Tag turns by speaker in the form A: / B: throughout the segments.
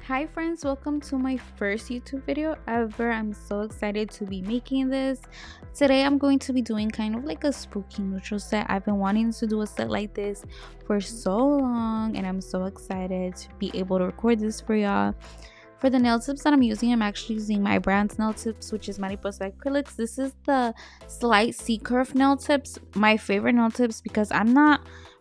A: Hi friends, welcome to my first YouTube video ever. I'm so excited to be making this. Today I'm going to be doing kind of like a spooky neutral set. I've been wanting to do a set like this for so long and I'm so excited to be able to record this for y'all. For the nail tips that I'm using, I'm actually using my brand's nail tips, which is Mariposa Acrylics. This is the slight C-curve nail tips, my favorite nail tips because I'm not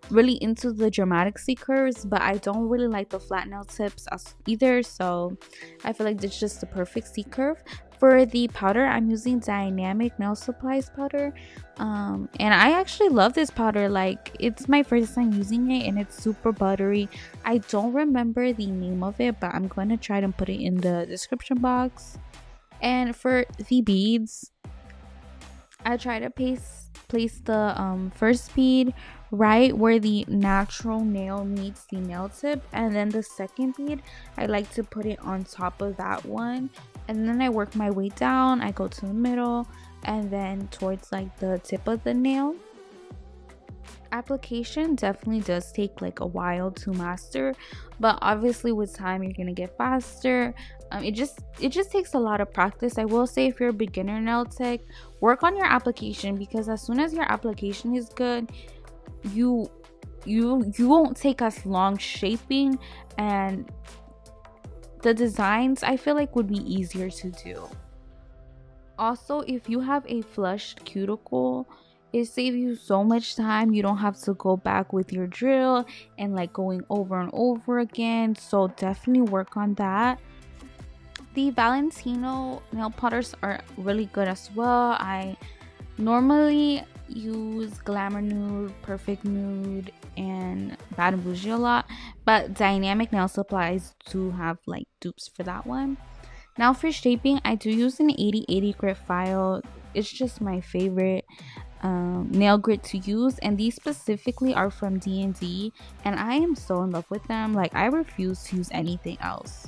A: really into the dramatic C-curves, but I don't really like the flat nail tips either, so I feel like this is just the perfect C-curve. For the powder, I'm using Dynamic Nail Supplies powder, and I actually love this powder. Like, it's my first time using it and it's super buttery. I don't remember the name of it, but I'm going to try to put it in the description box. And for the beads, I try to place the first bead right where the natural nail meets the nail tip, and then the second bead I like to put it on top of that one, and then I work my way down. I go to the middle and then towards like the tip of the nail. Application definitely does take like a while to master, but obviously with time you're gonna get faster. It just takes a lot of practice. I will say, if you're a beginner nail tech, work on your application, because as soon as your application is good, you won't take as long shaping, and the designs I feel like would be easier to do. Also, if you have a flushed cuticle, it saves you so much time. You don't have to go back with your drill and like going over and over again, so definitely work on that. The Valentino nail potters are really good as well. I normally use Glamour Nude, Perfect Nude, and Bad and Bougie a lot, but Dynamic Nail Supplies do have like dupes for that one. Now for shaping, I do use an 8080 grit file. It's just my favorite nail grit to use, and these specifically are from D&D, and I am so in love with them. Like, I refuse to use anything else.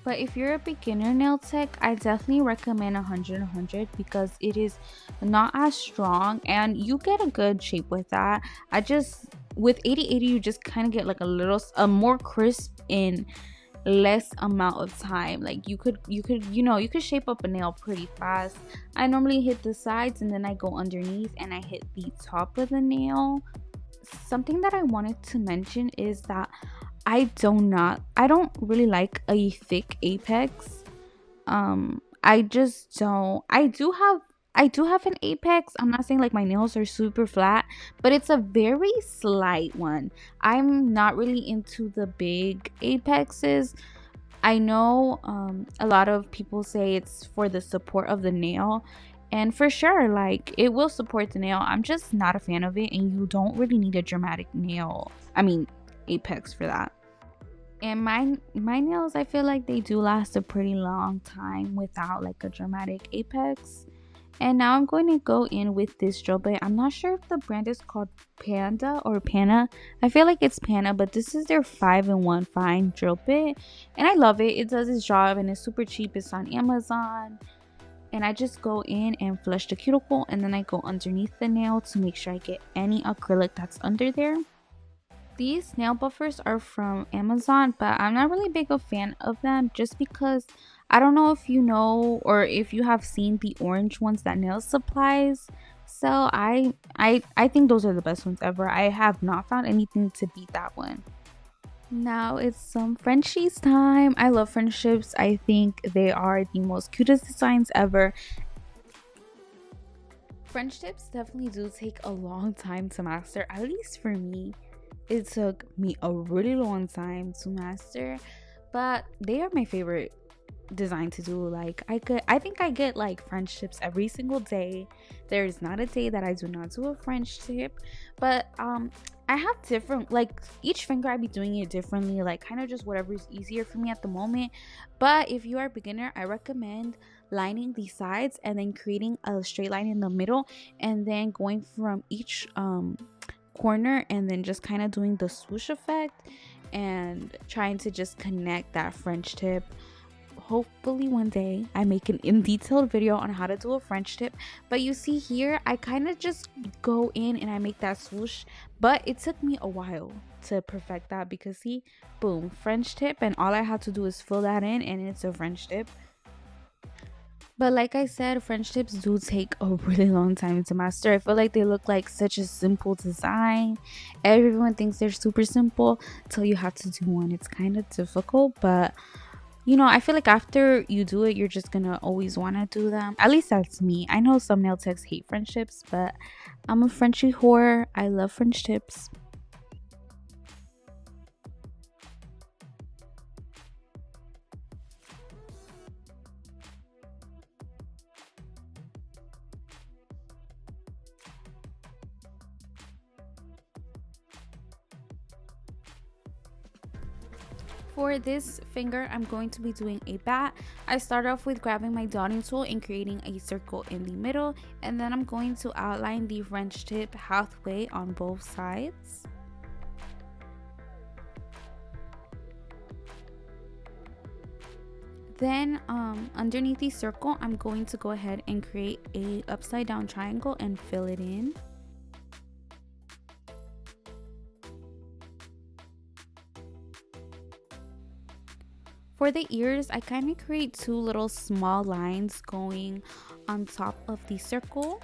A: But if you're a beginner nail tech, I definitely recommend 100 because it is not as strong and you get a good shape with that. With 8080 you just kind of get like a more crisp in less amount of time. Like, you could shape up a nail pretty fast. I normally hit the sides and then I go underneath and I hit the top of the nail. Something that I wanted to mention is that I don't really like a thick apex. I just don't. I do have an apex. I'm not saying like my nails are super flat, but it's a very slight one. I'm not really into the big apexes. I know a lot of people say it's for the support of the nail, and for sure, like, it will support the nail. I'm just not a fan of it, and you don't really need a dramatic apex for that. And my nails, I feel like they do last a pretty long time without like a dramatic apex. And now I'm going to go in with this drill bit. I'm not sure if the brand is called Panda or Pana. I feel like it's Pana, but this is their 5-in-1 fine drill bit, and I love it. It does its job and it's super cheap. It's on Amazon. And I just go in and flush the cuticle, and then I go underneath the nail to make sure I get any acrylic that's under there. These nail buffers are from Amazon, but I'm not really big a fan of them, just because I don't know if you know or if you have seen the orange ones that Nail Supplies sell. I think those are the best ones ever. I have not found anything to beat that one. Now it's some Frenchies time. I love friendships. I think they are the most cutest designs ever. French tips definitely do take a long time to master. At least for me, it took me a really long time to master, but they are my favorite design to do. Like, I think I get like French tips every single day. There is not a day that I do not do a French tip. But I have different, like, each finger I be doing it differently, like kind of just whatever is easier for me at the moment. But if you are a beginner, I recommend lining the sides and then creating a straight line in the middle, and then going from each corner and then just kind of doing the swoosh effect and trying to just connect that French tip. hopefully one day I make an in detailed video on how to do a French tip. But you see here, I kind of just go in and I make that swoosh, but it took me a while to perfect that because see, boom, French tip, and all I had to do is fill that in and it's a French tip. But like I said, French tips do take a really long time to master. I feel like they look like such a simple design. Everyone thinks they're super simple till you have to do one. It's kind of difficult, but you know, I feel like after you do it, you're just gonna always want to do them. At least that's me. I know some nail techs hate French tips, but I'm a Frenchy whore. I love French tips. For this finger, I'm going to be doing a bat. I start off with grabbing my dotting tool and creating a circle in the middle, and then I'm going to outline the French tip halfway on both sides. Then underneath the circle, I'm going to go ahead and create a upside down triangle and fill it in. For the ears, I kind of create two little small lines going on top of the circle.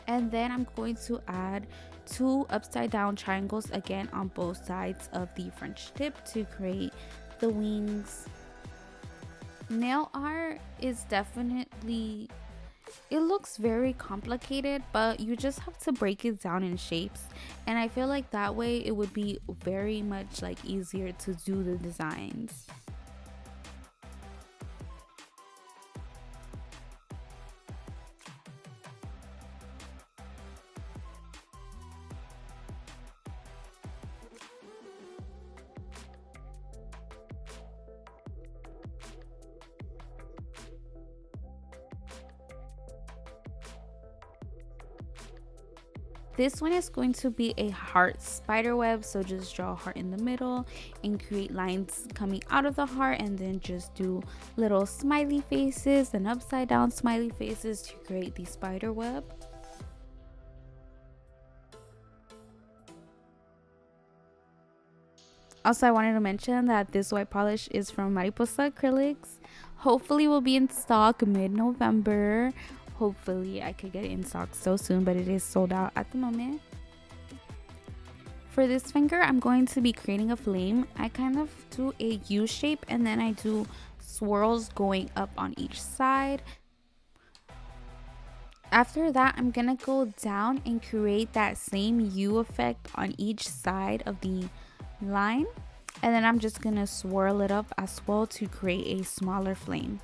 A: And then I'm going to add two upside down triangles again on both sides of the French tip to create the wings. Nail art is definitely, it looks very complicated, but you just have to break it down in shapes. And I feel like that way it would be very much like easier to do the designs. This one is going to be a heart spider web, so just draw a heart in the middle and create lines coming out of the heart, and then just do little smiley faces and upside down smiley faces to create the spider web. Also, I wanted to mention that this white polish is from Mariposa Acrylics. Hopefully will be in stock mid-November. Hopefully I could get it in stock so soon, but it is sold out at the moment. For this finger, I'm going to be creating a flame. I kind of do a U shape and then I do swirls going up on each side. After that, I'm gonna go down and create that same U effect on each side of the line, and then I'm just gonna swirl it up as well to create a smaller flame.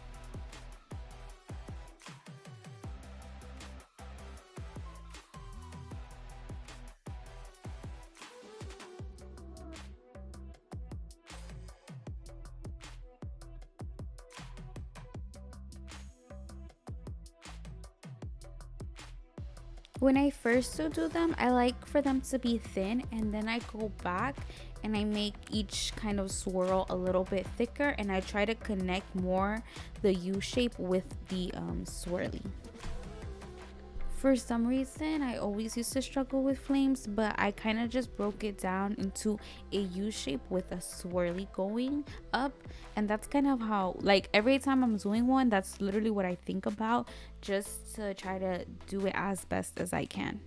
A: When I first do them, I like for them to be thin, and then I go back and I make each kind of swirl a little bit thicker, and I try to connect more the U shape with the swirly. For some reason, I always used to struggle with flames, but I kind of just broke it down into a U shape with a swirly going up. And that's kind of how, like, every time I'm doing one, that's literally what I think about, just to try to do it as best as I can.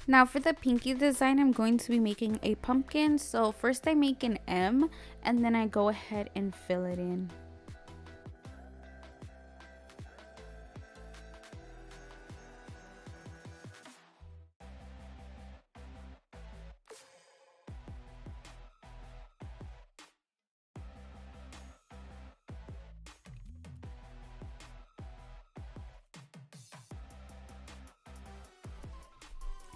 A: Now for the pinky design, I'm going to be making a pumpkin. So first I make an M, and then I go ahead and fill it in.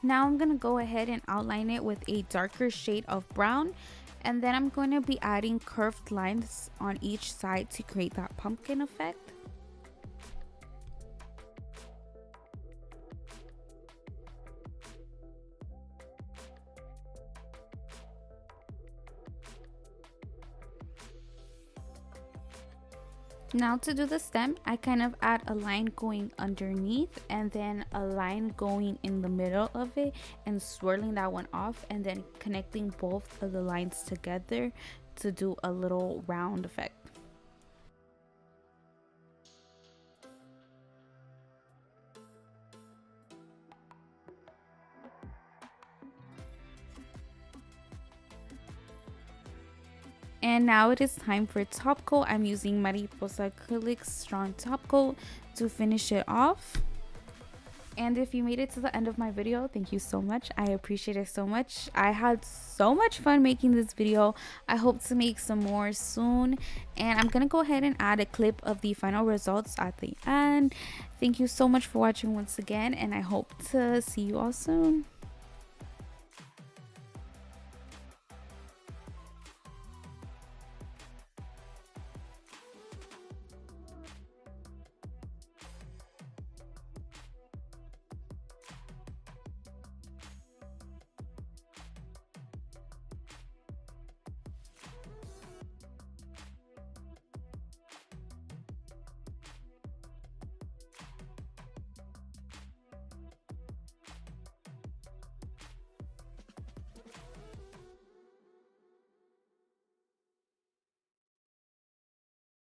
A: Now I'm going to go ahead and outline it with a darker shade of brown, and then I'm going to be adding curved lines on each side to create that pumpkin effect. Now to do the stem, I kind of add a line going underneath and then a line going in the middle of it and swirling that one off and then connecting both of the lines together to do a little round effect. And now it is time for top coat. I'm using Mariposa Acrylics Strong Top Coat to finish it off. And if you made it to the end of my video, thank you so much. I appreciate it so much. I had so much fun making this video. I hope to make some more soon. And I'm gonna go ahead and add a clip of the final results at the end. Thank you so much for watching once again, and I hope to see you all soon.